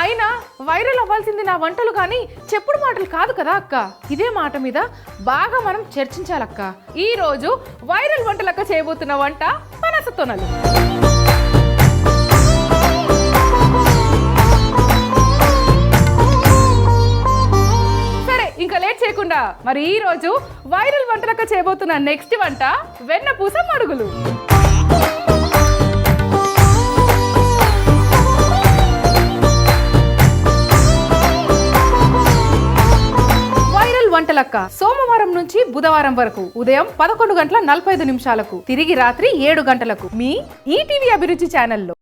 అయినా వైరల్ అవ్వాల్సింది నా వంటలు కానీ చెప్పుడు మాటలు కాదు కదా అక్క. ఇదే మాట మీద బాగా మనం చర్చించాలక్క. ఈ రోజు వైరల్ వంటలక్క చేయబోతున్న వంట పనస తొనలు. సరే ఇంకా లేట్ చేయకుండా మరి ఈ రోజు వైరల్ వంటలక్క చేయబోతున్న నెక్స్ట్ వంట వెన్నపూస మడుగులు. వంటలక్క సోమవారం నుంచి బుధవారం వరకు ఉదయం 11:45 తిరిగి రాత్రి 7 గంటలకు మీ ఈటీవీ అభిరుచి ఛానల్లో.